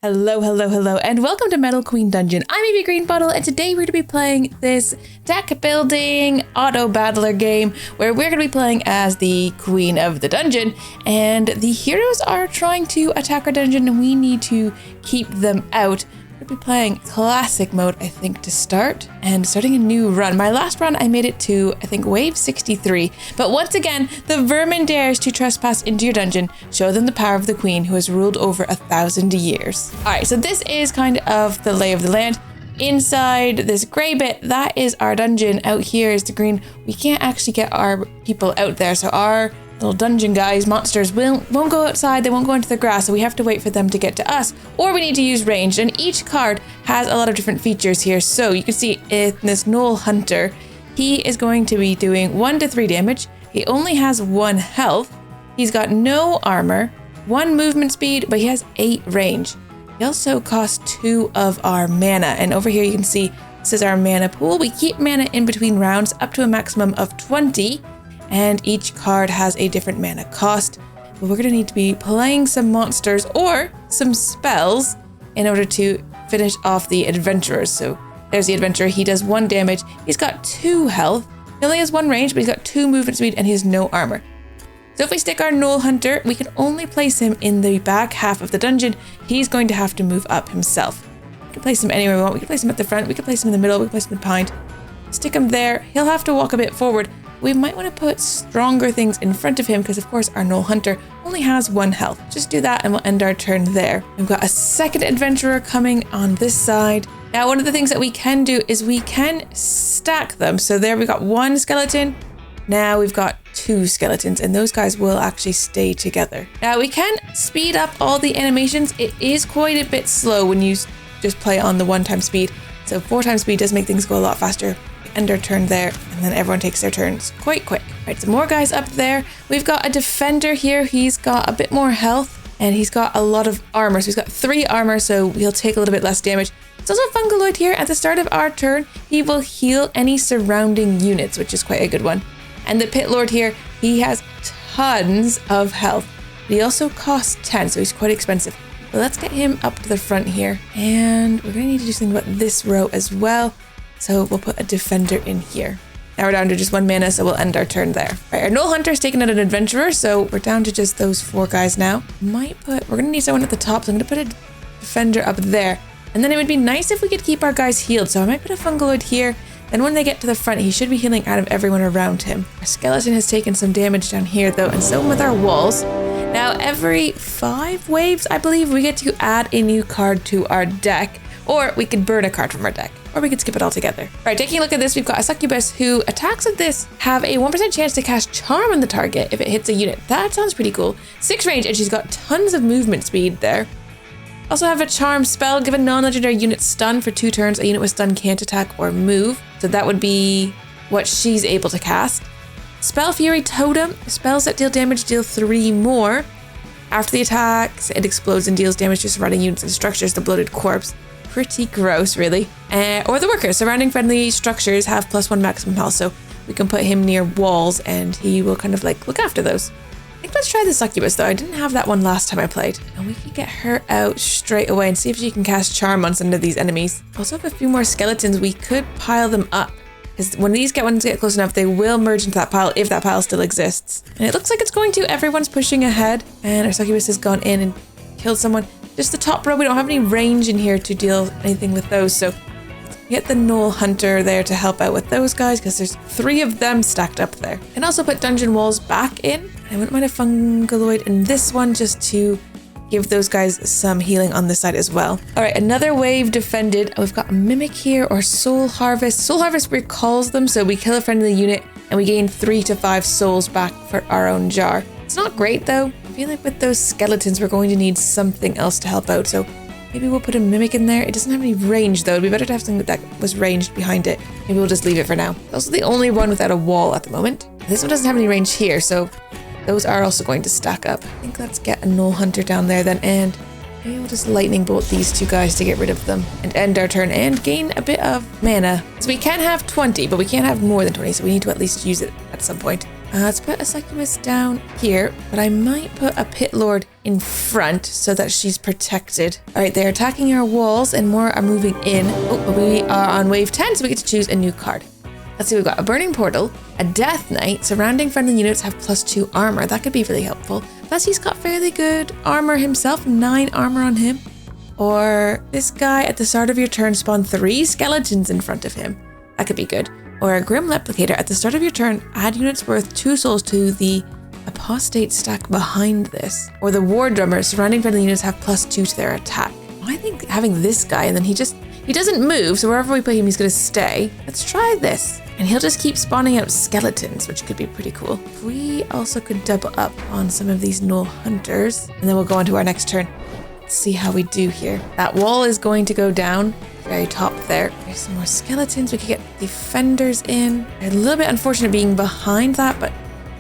Hello, hello, hello, and welcome to Metal Queen Dungeon. I'm Evie Greenbottle, and today we're going to be playing this deck building auto battler game where we're going to be playing as the queen of the dungeon, and the heroes are trying to attack our dungeon and we need to keep them out. We're going to be playing classic mode, I think, to start, and starting a new run. My last run, I made it to, I think, wave 63. But once again, the vermin dares to trespass into your dungeon. Show them the power of the queen who has ruled over 1,000 years. All right, so this is kind of the lay of the land. Inside this gray bit, that is our dungeon. Out here is the green. We can't actually get our people out there, so our little dungeon guys, monsters, won't go outside, they won't go into the grass, so we have to wait for them to get to us, or we need to use ranged, and each card has a lot of different features here. So you can see in this Gnoll Hunter, he is going to be doing 1 to 3 damage, he only has 1 health, he's got no armor, 1 movement speed, but he has 8 range. He also costs 2 of our mana, and over here you can see this is our mana pool. We keep mana in between rounds up to a maximum of 20, and each card has a different mana cost. But we're going to need to be playing some monsters or some spells in order to finish off the adventurers. So there's the adventurer. He does 1 damage. He's got 2 health. He only has 1 range, but he's got 2 movement speed and he has no armor. So if we stick our Gnoll Hunter, we can only place him in the back half of the dungeon. He's going to have to move up himself. We can place him anywhere we want. We can place him at the front. We can place him in the middle. We can place him behind. Stick him there. He'll have to walk a bit forward. We might want to put stronger things in front of him because, of course, our Gnoll Hunter only has 1 health. Just do that and we'll end our turn there. We've got a second adventurer coming on this side. Now, one of the things that we can do is we can stack them. So there we've got 1 skeleton. Now we've got 2 skeletons, and those guys will actually stay together. Now, we can speed up all the animations. It is quite a bit slow when you just play on the 1x speed. So 4x speed does make things go a lot faster. End our turn there, and then everyone takes their turns quite quick. Right, some more guys up there. We've got a defender here. He's got a bit more health and he's got a lot of armor. So he's got 3 armor, so he'll take a little bit less damage. There's also a Fungaloid here. At the start of our turn, he will heal any surrounding units, which is quite a good one. And the Pit Lord here, he has tons of health. He also costs 10, so he's quite expensive. But let's get him up to the front here, and we're gonna need to do something about this row as well. So we'll put a defender in here. Now we're down to just 1 mana, so we'll end our turn there. Right, our Gnoll Hunter's taken out an adventurer, so we're down to just those 4 guys now. We're gonna need someone at the top, so I'm gonna put a defender up there. And then it would be nice if we could keep our guys healed, so I might put a Fungaloid here. Then when they get to the front, he should be healing out of everyone around him. Our skeleton has taken some damage down here though, and so with our walls. Now every 5 waves, I believe, we get to add a new card to our deck, or we could burn a card from our deck, or we could skip it all together. Right, taking a look at this, we've got a succubus who attacks with this have a 1% chance to cast charm on the target if it hits a unit. That sounds pretty cool. 6 range, and she's got tons of movement speed there. Also have a charm spell. Give a non-legendary unit stun for 2 turns. A unit with stun can't attack or move. So that would be what she's able to cast. Spell Fury Totem. Spells that deal damage deal 3 more. After the attacks, it explodes and deals damage to surrounding units and structures. The Bloated Corpse. Pretty gross, really. Or the Worker. Surrounding friendly structures have +1 maximum health, so we can put him near walls and he will kind of like look after those. I think let's try the succubus though. I didn't have that one last time I played. And we can get her out straight away and see if she can cast charm on some of these enemies. Also have a few more skeletons. We could pile them up, because when these ones get close enough, they will merge into that pile if that pile still exists. And it looks like it's going to. Everyone's pushing ahead, and our succubus has gone in and killed someone. Just the top row, we don't have any range in here to deal anything with those, so get the Gnoll Hunter there to help out with those guys, because there's 3 of them stacked up there. And also put dungeon walls back in. I wouldn't mind a Fungaloid in this one just to give those guys some healing on this side as well. All right, another wave defended. We've got a Mimic here, or Soul Harvest. Soul Harvest recalls them, so we kill a friendly unit and we gain 3 to 5 souls back for our own jar. It's not great though. I feel like with those skeletons, we're going to need something else to help out, so maybe we'll put a Mimic in there. It doesn't have any range though. It'd be better to have something that was ranged behind it. Maybe we'll just leave it for now. It's also the only one without a wall at the moment. This one doesn't have any range here, so those are also going to stack up. I think let's get a Gnoll Hunter down there then, and maybe we'll just lightning bolt these 2 guys to get rid of them and end our turn and gain a bit of mana. So we can have 20, but we can't have more than 20, so we need to at least use it at some point. Let's put a succubus down here, but I might put a pit lord in front so that she's protected. All right, they're attacking our walls and more are moving in. Oh, we are on wave 10, so we get to choose a new card. Let's see, we've got a burning portal, a death knight, surrounding friendly units have +2 armor. That could be really helpful. Plus he's got fairly good armor himself, 9 armor on him. Or this guy at the start of your turn spawn 3 skeletons in front of him. That could be good. Or a grim replicator at the start of your turn, add units worth 2 souls to the apostate stack behind this. Or the war drummer, surrounding friendly units have +2 to their attack. I think having this guy and then he doesn't move, so wherever we put him, he's gonna stay. Let's try this. And he'll just keep spawning out skeletons, which could be pretty cool. We also could double up on some of these gnoll hunters, and then we'll go on to our next turn. Let's see how we do here. That wall is going to go down, very top there. There's some more skeletons. We could get defenders in. A little bit unfortunate being behind that, but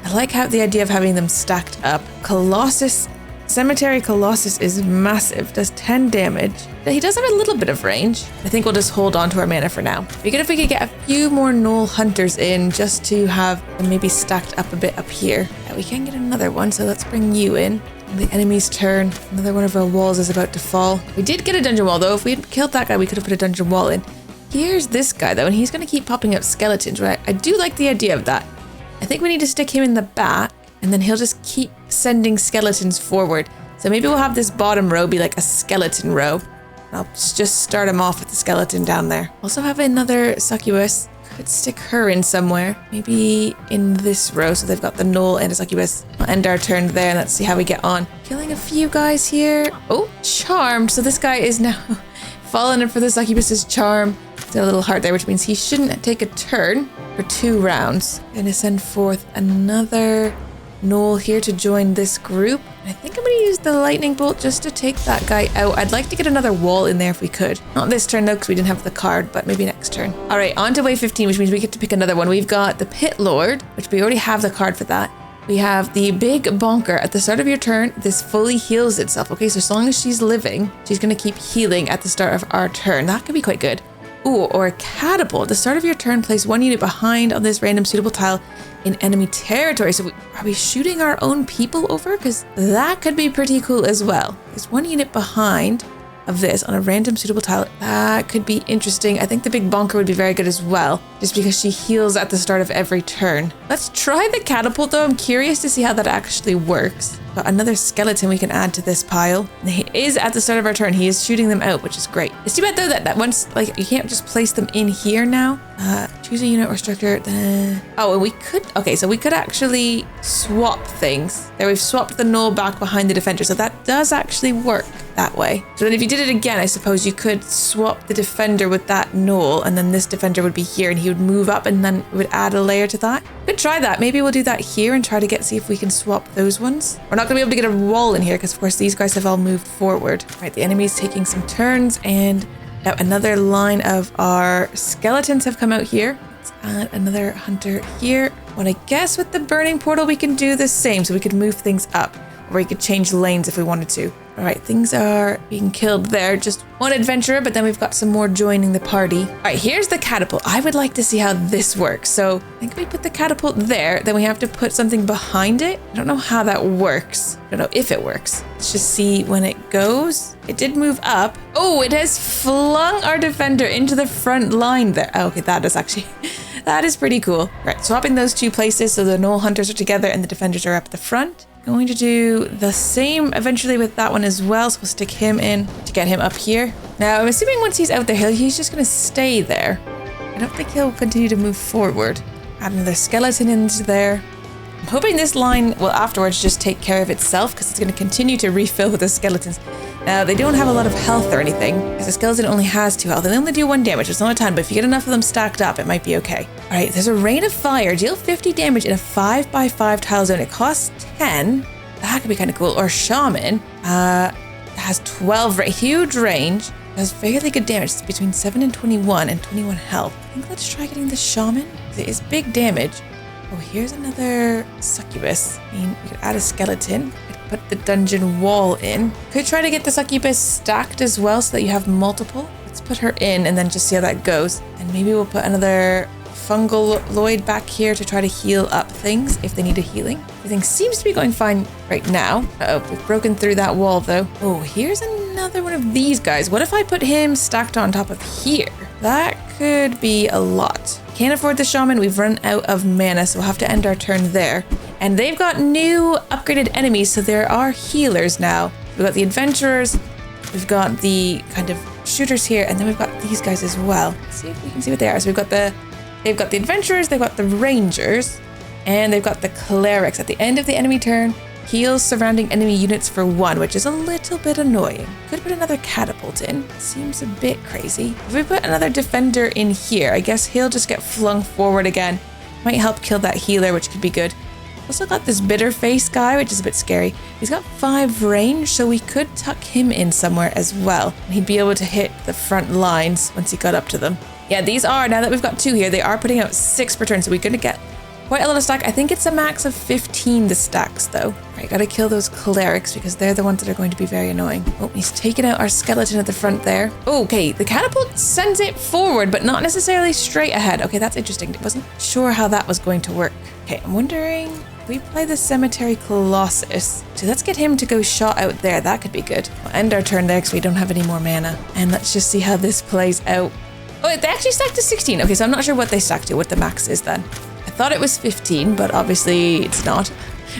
I like how the idea of having them stacked up. Colossus, Cemetery Colossus is massive, does 10 damage. He does have a little bit of range. I think we'll just hold on to our mana for now. It'd be good if we could get a few more gnoll hunters in just to have them maybe stacked up a bit up here. We can get another one, so let's bring you in. The enemy's turn. Another one of our walls is about to fall. We did get a dungeon wall though. If we had killed that guy, we could have put a dungeon wall in. Here's this guy though, and he's going to keep popping up skeletons, right? I do like the idea of that. I think we need to stick him in the back, and then he'll just keep sending skeletons forward. So maybe we'll have this bottom row be like a skeleton row. I'll just start him off with the skeleton down there. Also have another succubus. Could stick her in somewhere. Maybe in this row, so they've got the gnoll and a succubus. We'll end our turn there and let's see how we get on. Killing a few guys here. Oh, charmed. So this guy is now fallen in for the succubus's charm. It's got a little heart there, which means he shouldn't take a turn for 2 rounds. Gonna send forth another gnoll here to join this group. I think I'm going to use the lightning bolt just to take that guy out. I'd like to get another wall in there if we could. Not this turn though, because we didn't have the card, but maybe next turn. All right, on to wave 15, which means we get to pick another one. We've got the Pit Lord, which we already have the card for that. We have the Big Bonker. At the start of your turn, this fully heals itself. Okay, so as long as she's living, she's going to keep healing at the start of our turn. That could be quite good. Ooh, or a catapult. At the start of your turn, place 1 unit behind on this random suitable tile in enemy territory. So are we shooting our own people over? Because that could be pretty cool as well. There's 1 unit behind of this on a random suitable tile. That could be interesting. I think the Big Bonker would be very good as well, just because she heals at the start of every turn. Let's try the catapult though. I'm curious to see how that actually works. Got another skeleton we can add to this pile. And he is at the start of our turn. He is shooting them out, which is great. It's too bad though that once, like, you can't just place them in here now. Choose a unit or structure. Oh, and we could, okay, so we could actually swap things. There, we've swapped the gnoll back behind the defender, so that does actually work that way. So then if you did it again, I suppose you could swap the defender with that gnoll, and then this defender would be here and he would move up and then it would add a layer to that. Could try that. Maybe we'll do that here and try to see if we can swap those ones. We're not gonna be able to get a wall in here because of course these guys have all moved forward. Right, the enemy's taking some turns, and now another line of our skeletons have come out here. Let's add another hunter here. Well, I guess with the burning portal we can do the same, so we could move things up, or we could change lanes if we wanted to. All right, things are being killed there. Just 1 adventurer, but then we've got some more joining the party. All right, here's the catapult. I would like to see how this works. So I think we put the catapult there, then we have to put something behind it. I don't know how that works. I don't know if it works. Let's just see when it goes. It did move up. Oh, it has flung our defender into the front line there. Oh, okay, that is actually, that is pretty cool. All right, swapping those 2 places so the gnoll hunters are together and the defenders are up at the front. Going to do the same eventually with that one as well, so we'll stick him in to get him up here. Now, I'm assuming once he's out there, he's just going to stay there. I don't think he'll continue to move forward. Add another skeleton into there. I'm hoping this line will afterwards just take care of itself, because it's going to continue to refill with the skeletons. Now, they don't have a lot of health or anything, because the skeleton only has 2 health, and they only do 1 damage. It's not a ton, but if you get enough of them stacked up, it might be okay. All right, there's a rain of fire. Deal 50 damage in a 5x5 tile zone. It costs 10. That could be kind of cool. Or shaman. Has 12, huge range. Does fairly good damage. It's between 7 and 21 and 21 health. I think let's try getting the shaman. It is big damage. Oh, here's another succubus. I mean, we could add a skeleton. Put the dungeon wall in. Could try to get the succubus stacked as well so that you have multiple. Let's put her in and then just see how that goes. And maybe we'll put another fungal Lloyd back here to try to heal up things if they need a healing. Everything seems to be going fine right now. Uh-oh, we've broken through that wall though. Oh, here's another one of these guys. What if I put him stacked on top of here? That could be a lot. Can't afford the shaman. We've run out of mana, so we'll have to end our turn there. And they've got new upgraded enemies, so there are healers now. We've got the adventurers, we've got the kind of shooters here, and then we've got these guys as well. Let's see if we can see what they are. So they've got the adventurers, they've got the rangers, and they've got the clerics. At the end of the enemy turn, heals surrounding enemy units for 1, which is a little bit annoying. Could put another catapult in. Seems a bit crazy. If we put another defender in here, I guess he'll just get flung forward again. Might help kill that healer, which could be good. Also got this bitter face guy, which is a bit scary. He's got 5 range, so we could tuck him in somewhere as well. And he'd be able to hit the front lines once he got up to them. Yeah, these are, now that we've got 2 here, they are putting out 6 per turn, so we're gonna get quite a lot of stack. I think it's a max of 15 the stacks though. Right, gotta kill those clerics because they're the ones that are going to be very annoying. Oh, he's taking out our skeleton at the front there. Oh, okay, the catapult sends it forward, but not necessarily straight ahead. Okay, that's interesting. I wasn't sure how that was going to work. Okay, I'm wondering if we play the cemetery colossus. So let's get him to go shot out there. That could be good. We'll end our turn there because we don't have any more mana. And let's just see how this plays out. Oh, they actually stacked to 16. Okay, so I'm not sure what they stacked to, what the max is then. I thought it was 15, but obviously it's not.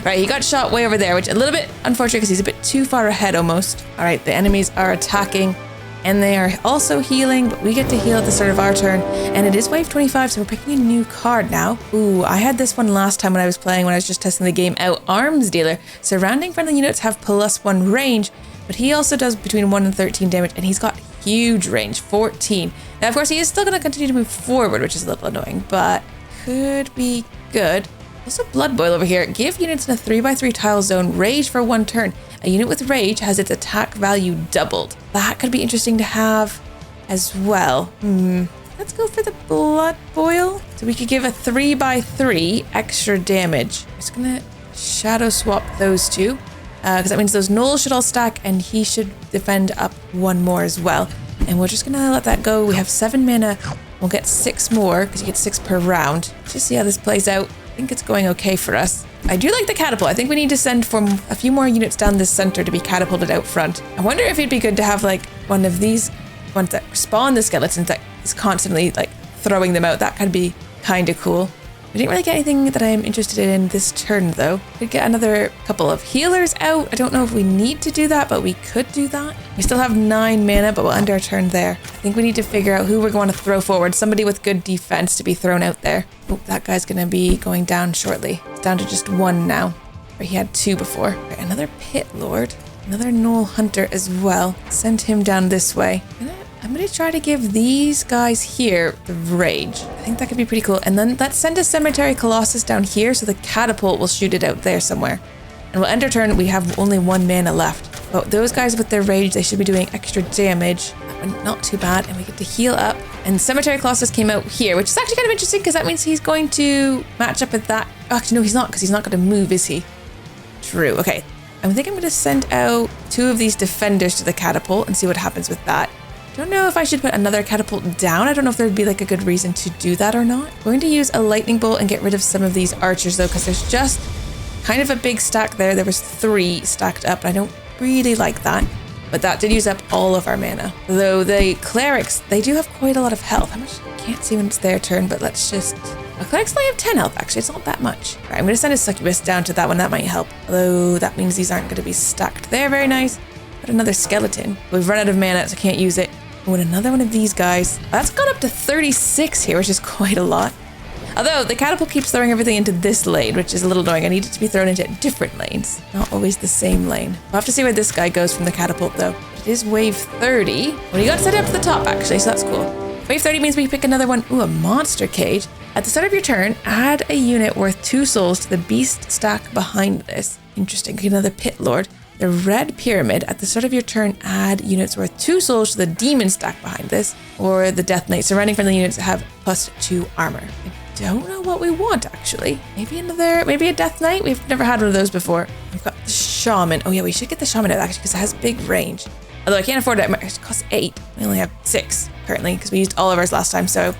Right, he got shot way over there, which is a little bit unfortunate because he's a bit too far ahead almost. All right, the enemies are attacking and they are also healing, but we get to heal at the start of our turn. And it is wave 25, so we're picking a new card now. Ooh, I had this one last time when I was playing, when I was just testing the game out. Arms Dealer. Surrounding friendly units have +1 range, but he also does between 1 and 13 damage, and he's got huge range, 14. Now, of course, he is still going to continue to move forward, which is a little annoying, but could be good. Also, Blood Boil over here. Give units in a 3x3 tile zone rage for 1 turn. A unit with rage has its attack value doubled. That could be interesting to have as well. Let's go for the Blood Boil. So we could give a 3x3 extra damage. I'm just gonna shadow swap those two, because that means those gnolls should all stack and he should defend up 1 more as well. And we're just gonna let that go. We have 7 mana. We'll get 6 more because you get 6 per round. Just see how this plays out. I think it's going okay for us. I do like the catapult. I think we need to send a few more units down this center to be catapulted out front. I wonder if it'd be good to have like one of these ones that spawn the skeletons that is constantly like throwing them out. That could be kind of cool. We didn't really get anything that I'm interested in this turn though. Could get another couple of healers out. I don't know if we need to do that, but we could do that. We still have 9 mana, but we'll end our turn there. I think we need to figure out who we're going to throw forward. Somebody with good defense to be thrown out there. Oh, that guy's going to be going down shortly. It's down to just 1 now. Or he had 2 before. Right, another pit lord. Another gnoll hunter as well. Send him down this way. I'm going to try to give these guys here the rage. I think that could be pretty cool. And then let's send a cemetery colossus down here so the catapult will shoot it out there somewhere. And we'll end our turn. We have only 1 mana left. But those guys with their rage, they should be doing extra damage. Not too bad. And we get to heal up. And cemetery colossus came out here, which is actually kind of interesting because that means he's going to match up with that. Oh, actually, no, he's not, because he's not going to move, is he? True. Okay. I think I'm going to send out 2 of these defenders to the catapult and see what happens with that. I don't know if I should put another catapult down. I don't know if there'd be like a good reason to do that or not. We're going to use a lightning bolt and get rid of some of these archers though, because there's just kind of a big stack there. There was 3 stacked up, and I don't really like that. But that did use up all of our mana. Though the clerics, they do have quite a lot of health. How much? I can't see when it's their turn, but let's just... Well, clerics only have 10 health, actually. It's not that much. Right, I'm going to send a succubus down to that one. That might help. Although that means these aren't going to be stacked there. Very nice. But another skeleton. We've run out of mana, so I can't use it. Oh, and another one of these guys. That's got up to 36 here, which is quite a lot. Although the catapult keeps throwing everything into this lane, which is a little annoying. I need it to be thrown into different lanes, not always the same lane. We'll have to see where this guy goes from the catapult though. It is wave 30. Well, you got set up to the top actually, so that's cool. Wave 30 means we pick another one. Ooh, a monster cage. At the start of your turn, add a unit worth 2 souls to the beast stack behind this. Interesting. Get another pit lord. The red pyramid. At the start of your turn, add units worth 2 souls to the demon stack behind this, or the death knight. Surrounding friendly units have +2 armor. I don't know what we want actually. Maybe a death knight. We've never had one of those before. We've got the shaman. Oh yeah, we should get the shaman out actually because it has big range. Although I can't afford it. It costs 8. We only have 6 currently because we used all of ours last time. So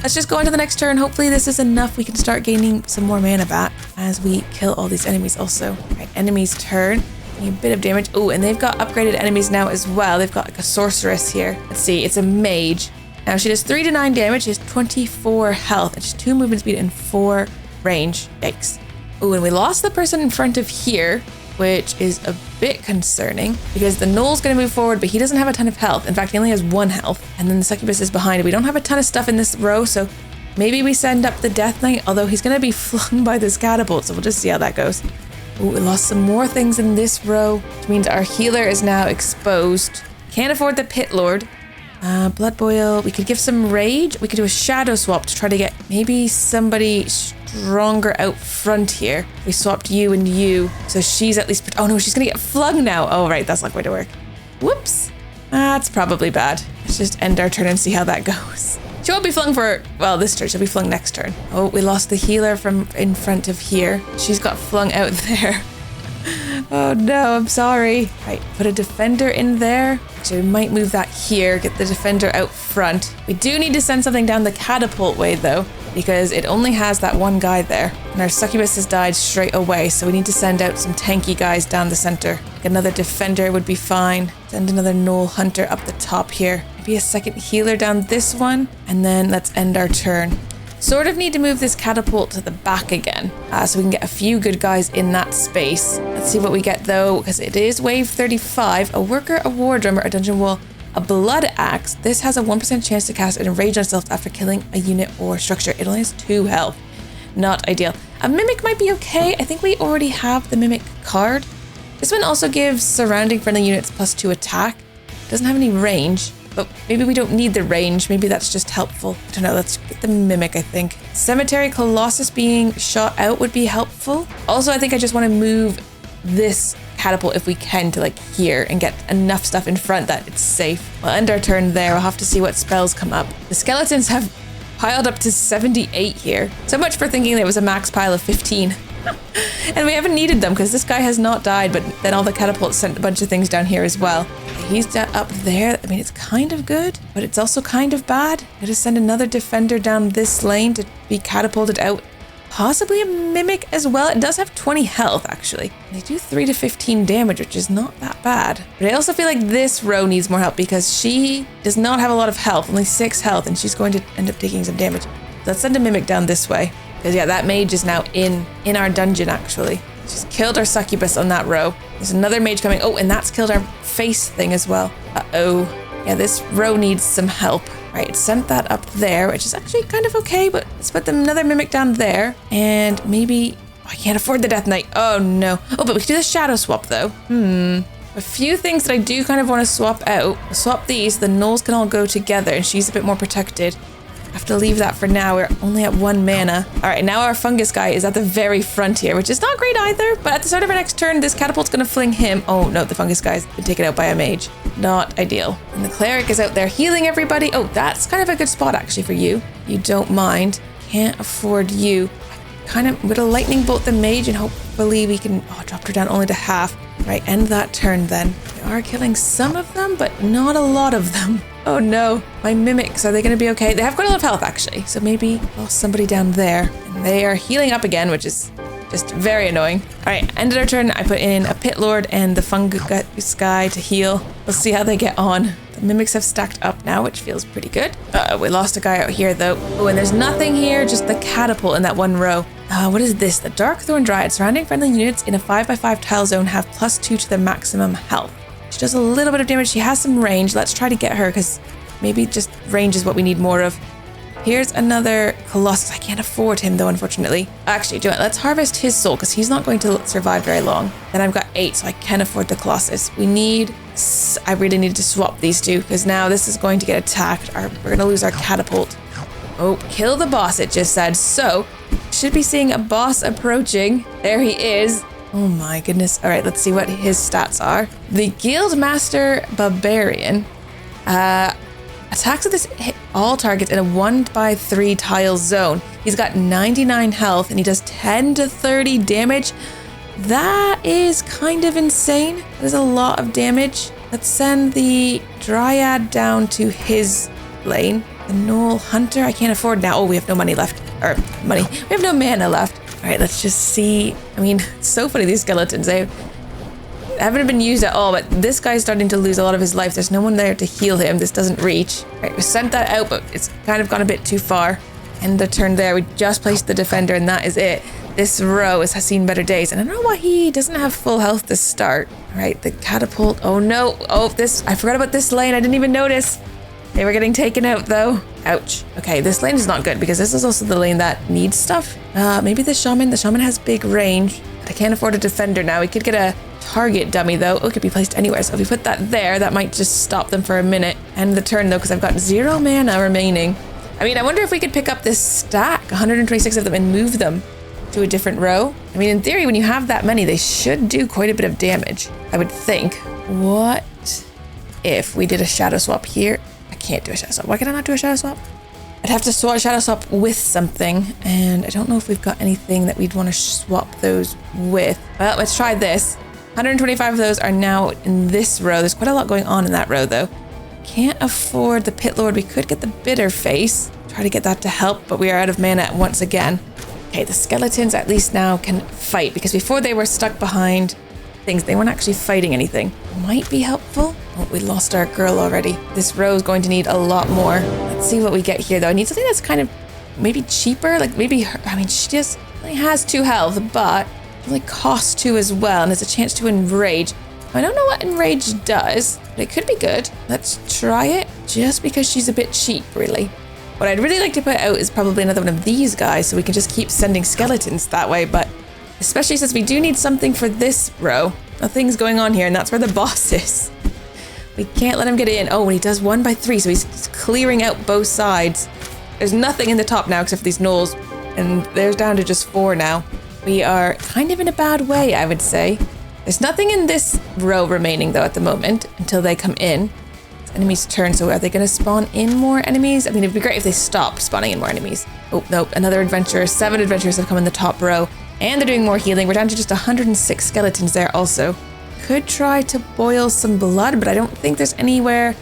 let's just go on to the next turn. Hopefully this is enough. We can start gaining some more mana back as we kill all these enemies also. All right, enemy's turn. A bit of damage. Oh, and they've got upgraded enemies now as well. They've got like a sorceress here. Let's see, it's a mage. Now she does 3 to 9 damage. She has 24 health and she's 2 movement speed and 4 range. Yikes. Oh, and we lost the person in front of here, which is a bit concerning because the Gnoll's going to move forward, but he doesn't have a ton of health. In fact, he only has 1 health. And then the succubus is behind it. We don't have a ton of stuff in this row, so maybe we send up the Death Knight, although he's going to be flung by this catapult, so we'll just see how that goes. Ooh, we lost some more things in this row, which means our healer is now exposed. Can't afford the Pit Lord. Blood Boil. We could give some Rage. We could do a Shadow Swap to try to get maybe somebody stronger out front here. We swapped you and you, so she's at least... Oh no, she's gonna get flung now. Oh right, that's not going to work. Whoops. That's probably bad. Let's just end our turn and see how that goes. She won't be flung for, well, this turn. She'll be flung next turn. Oh, we lost the healer from in front of here. She's got flung out there. Oh no, I'm sorry. Right, put a defender in there. Actually, we might move that here, get the defender out front. We do need to send something down the catapult way though, because it only has that one guy there. And our succubus has died straight away, so we need to send out some tanky guys down the center. Another defender would be fine. Send another Gnoll hunter up the top here. Maybe a second healer down this one, and then let's end our turn. Sort of need to move this catapult to the back again, so we can get a few good guys in that space. Let's see what we get though, because it is wave 35. A worker, a war drummer, a dungeon wall, a blood axe. This has a 1% chance to cast an enrage on itself after killing a unit or structure. It only has 2 health. Not ideal. A mimic might be okay. I think we already have the mimic card. This one also gives surrounding friendly units +2 attack. Doesn't have any range. But maybe we don't need the range. Maybe that's just helpful. I don't know. Let's get the mimic, I think. Cemetery Colossus being shot out would be helpful. Also, I think I just want to move this catapult if we can to like here and get enough stuff in front that it's safe. We'll end our turn there. We'll have to see what spells come up. The skeletons have piled up to 78 here. So much for thinking there was a max pile of 15. And we haven't needed them because this guy has not died, but then all the catapults sent a bunch of things down here as well. He's up there. I mean, it's kind of good, but it's also kind of bad. I just send another defender down this lane to be catapulted out. Possibly a mimic as well. It does have 20 health, actually. They do 3 to 15 damage, which is not that bad. But I also feel like this row needs more help because she does not have a lot of health, only 6 health, and she's going to end up taking some damage. Let's send a mimic down this way. Because yeah, that mage is now in our dungeon, actually. Just killed our succubus on that row. There's another mage coming. Oh, and that's killed our face thing as well. Uh-oh. Yeah, this row needs some help. Right, it sent that up there, which is actually kind of okay, but let's put another mimic down there. And maybe... Oh, I can't afford the Death Knight. Oh, no. Oh, but we could do the Shadow Swap, though. A few things that I do kind of want to swap out. We'll swap these. The Gnolls can all go together, and she's a bit more protected. Have to leave that for now. We're only at 1 mana. All right, now our fungus guy is at the very front here, which is not great either. But at the start of our next turn, this catapult's going to fling him. Oh, no, the fungus guy's been taken out by a mage. Not ideal. And the cleric is out there healing everybody. Oh, that's kind of a good spot, actually, for you. You don't mind. Can't afford you. Kind of with a lightning bolt the mage, and hopefully we can... Oh, dropped her down only to half. Right, end that turn then. We are killing some of them, but not a lot of them. Oh no, my mimics, are they going to be okay? They have quite a lot of health, actually. So maybe lost somebody down there. And they are healing up again, which is just very annoying. All right, ended our turn. I put in a Pit Lord and the fungus guy to heal. We'll see how they get on. The mimics have stacked up now, which feels pretty good. We lost a guy out here, though. Oh, and there's nothing here, just the catapult in that one row. What is this? The Darkthorn Dryad. Surrounding friendly units in a 5x5 tile zone have +2 to their maximum health. She does a little bit of damage. She has some range. Let's try to get her because maybe just range is what we need more of. Here's another Colossus. I can't afford him though, unfortunately. Actually, do it. Let's harvest his soul because he's not going to survive very long. Then I've got 8, so I can afford the Colossus. I really need to swap these two because now this is going to get attacked. We're going to lose our catapult. Oh, kill the boss, it just said. So, should be seeing a boss approaching. There he is. Oh my goodness. All right, let's see what his stats are. The Guildmaster Barbarian attacks with all targets in a 1x3 tile zone. He's got 99 health and he does 10 to 30 damage. That is kind of insane. That is a lot of damage. Let's send the Dryad down to his lane. The The Gnoll Hunter, I can't afford now. Oh, we have no money left. Or money. We have no mana left. All right, let's just see. I mean, it's so funny, these skeletons. They haven't been used at all, but this guy's starting to lose a lot of his life. There's no one there to heal him. This doesn't reach. All right, we sent that out, but it's kind of gone a bit too far. End the turn there. We just placed the defender, and that is it. This row has seen better days, and I don't know why he doesn't have full health to start. All right, the catapult. Oh no. Oh, I forgot about this lane. I didn't even notice. They were getting taken out though. Ouch. Okay, this lane is not good because this is also the lane that needs stuff. Maybe the shaman. The shaman has big range. I can't afford a defender now. We could get a target dummy though. Oh, it could be placed anywhere. So if we put that there, that might just stop them for a minute. End the turn though, because I've got 0 mana remaining. I mean, I wonder if we could pick up this stack, 126 of them, and move them to a different row. I mean, in theory, when you have that many, they should do quite a bit of damage, I would think. What if we did a shadow swap here? I can't do a shadow swap. Why can I not do a shadow swap? I'd have to shadow swap with something, and I don't know if we've got anything that we'd want to swap those with. Well, let's try this. 125 of those are now in this row. There's quite a lot going on in that row, though. Can't afford the Pit Lord. We could get the Bitter Face. Try to get that to help, but we are out of mana once again. Okay, the skeletons at least now can fight, because before they were stuck behind things, they weren't actually fighting anything. Might be helpful. Oh, we lost our girl already. This row is going to need a lot more. Let's see what we get here, though. I need something that's kind of maybe cheaper. Like maybe her, I mean, she just only has 2 health, but it only costs 2 as well, and there's a chance to enrage. I don't know what enrage does, but it could be good. Let's try it, just because she's a bit cheap, really. What I'd really like to put out is probably another one of these guys, so we can just keep sending skeletons that way, but especially since we do need something for this row. Nothing's going on here, and that's where the boss is. We can't let him get in. Oh, and he does 1 by 3, so he's clearing out both sides. There's nothing in the top now except for these gnolls, and there's down to just 4 now. We are kind of in a bad way, I would say. There's nothing in this row remaining, though, at the moment, until they come in. It's enemy's turn, so are they going to spawn in more enemies? I mean, it'd be great if they stopped spawning in more enemies. Oh, nope, another adventurer. 7 adventurers have come in the top row, and they're doing more healing. We're down to just 106 skeletons there also. Could try to boil some blood, but I don't think there's anywhere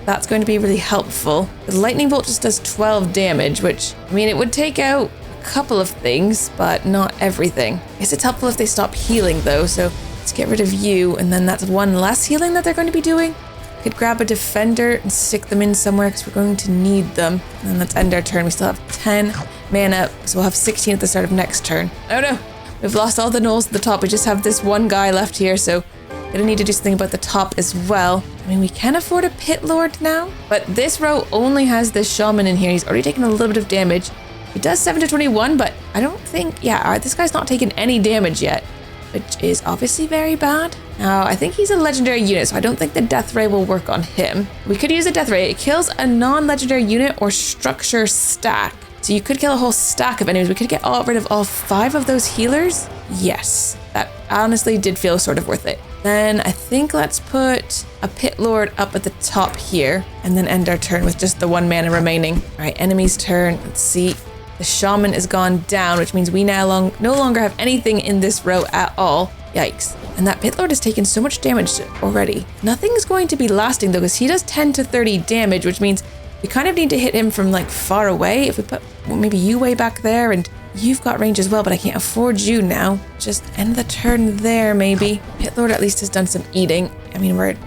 that's going to be really helpful. The lightning bolt just does 12 damage, which, I mean, it would take out a couple of things, but not everything. I guess it's helpful if they stop healing, though, so let's get rid of you, and then that's 1 less healing that they're going to be doing. Could grab a defender and stick them in somewhere, because we're going to need them. And then let's end our turn. We still have 10 mana, so we'll have 16 at the start of next turn. Oh no, we've lost all the gnolls at the top. We just have this 1 guy left here, so gonna need to do something about the top as well. I mean, we can afford a Pit Lord now, but this row only has this shaman in here. He's already taken a little bit of damage. He does 7 to 21, but I don't think, this guy's not taken any damage yet, which is obviously very bad. Now, I think he's a legendary unit, so I don't think the Death Ray will work on him. We could use a Death Ray. It kills a non-legendary unit or structure stack. So you could kill a whole stack of enemies. We could get rid of all 5 of those healers. Yes, that honestly did feel sort of worth it. Then I think let's put a Pit Lord up at the top here, and then end our turn with just the 1 mana remaining. All right, enemy's turn. Let's see. The shaman is gone down, which means we now no longer have anything in this row at all. Yikes. And that Pit Lord has taken so much damage already. Nothing's going to be lasting though, because he does 10 to 30 damage, which means we kind of need to hit him from like far away. If we put maybe you way back there, and you've got range as well, but I can't afford you now. Just end the turn there, maybe. Pit Lord at least has done some eating. I mean, at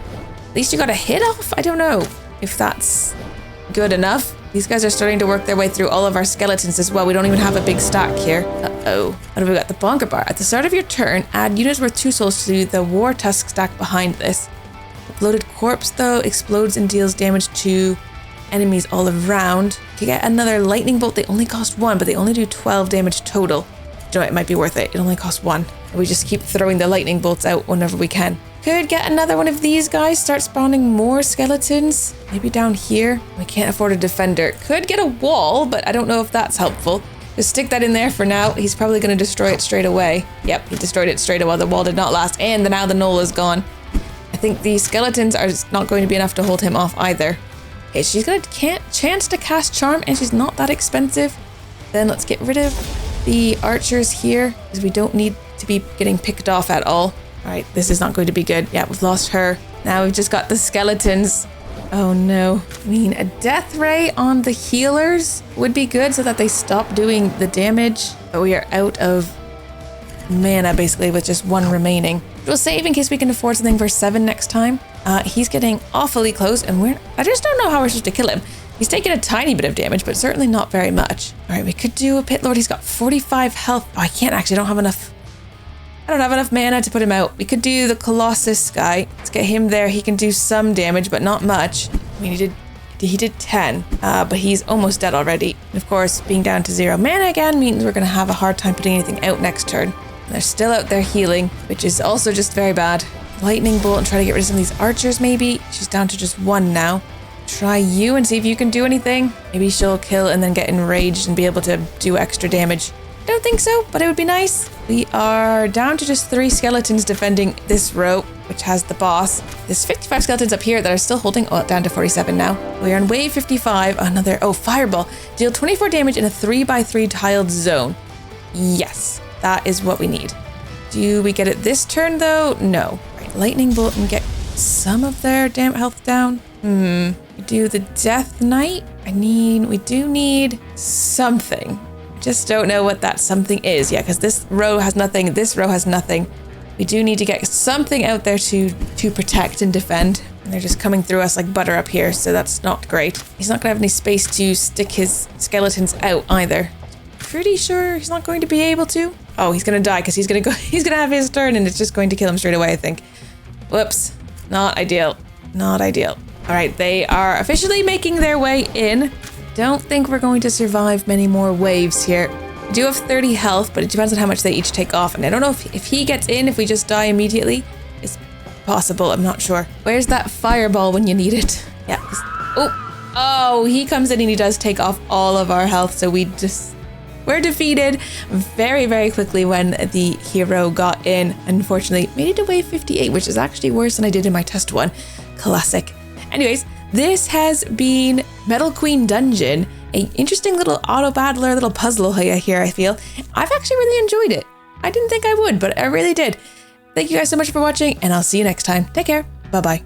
least you got a hit off? I don't know if that's good enough. These guys are starting to work their way through all of our skeletons as well. We don't even have a big stack here. Uh-oh. What have we got? The Bonker Bar. At the start of your turn, add units worth 2 souls to the War Tusk stack behind this. The Bloated Corpse, though, explodes and deals damage to enemies all around. You can get another Lightning Bolt. They only cost 1, but they only do 12 damage total. You know, it might be worth it. It only costs 1. And we just keep throwing the Lightning Bolts out whenever we can. Could get another one of these guys, start spawning more skeletons. Maybe down here. We can't afford a defender. Could get a wall, but I don't know if that's helpful. Just stick that in there for now. He's probably going to destroy it straight away. Yep, he destroyed it straight away. The wall did not last, and now the gnoll is gone. I think the skeletons are not going to be enough to hold him off either. Okay, she's got a chance to cast Charm, and she's not that expensive. Then let's get rid of the archers here, because we don't need to be getting picked off at all. All right, this is not going to be good. Yeah, we've lost her. Now we've just got the skeletons. Oh no. I mean, a death ray on the healers would be good so that they stop doing the damage. But we are out of mana basically with just one remaining. We'll save in case we can afford something for 7 next time. He's getting awfully close and I just don't know how we're supposed to kill him. He's taking a tiny bit of damage, but certainly not very much. All right, we could do a Pit Lord. He's got 45 health. Oh, I can't actually, I don't have enough mana to put him out. We could do the Colossus guy. Let's get him there. He can do some damage, but not much. I mean, he did 10, but he's almost dead already. And of course, being down to 0 mana again means we're gonna have a hard time putting anything out next turn. And they're still out there healing, which is also just very bad. Lightning bolt and try to get rid of some of these archers maybe. She's down to just 1 now. Try you and see if you can do anything. Maybe she'll kill and then get enraged and be able to do extra damage. Don't think so, but it would be nice. We are down to just 3 skeletons defending this row, which has the boss. There's 55 skeletons up here that are still holding. Oh, down to 47 now. We are on wave 55. Fireball. Deal 24 damage in a 3x3 tiled zone. Yes, that is what we need. Do we get it this turn though? No. Right, lightning bolt and get some of their health down. We do the Death Knight. We do need something. Just don't know what that something is. Yeah, because this row has nothing. This row has nothing. We do need to get something out there to protect and defend. And they're just coming through us like butter up here, so that's not great. He's not gonna have any space to stick his skeletons out either. Pretty sure he's not going to be able to. Oh, he's gonna die because he's gonna have his turn and it's just going to kill him straight away, I think. Whoops. Not ideal. Not ideal. All right, they are officially making their way in. Don't think we're going to survive many more waves here. We do have 30 health, but it depends on how much they each take off. And I don't know if he gets in, if we just die immediately. It's possible, I'm not sure. Where's that fireball when you need it? Yeah. Oh, he comes in and he does take off all of our health. So we're defeated very, very quickly when the hero got in. Unfortunately, made it to wave 58, which is actually worse than I did in my test one. Classic. Anyways, this has been Metal Queen Dungeon, an interesting little auto-battler, little puzzle here, I feel. I've actually really enjoyed it. I didn't think I would, but I really did. Thank you guys so much for watching, and I'll see you next time. Take care. Bye-bye.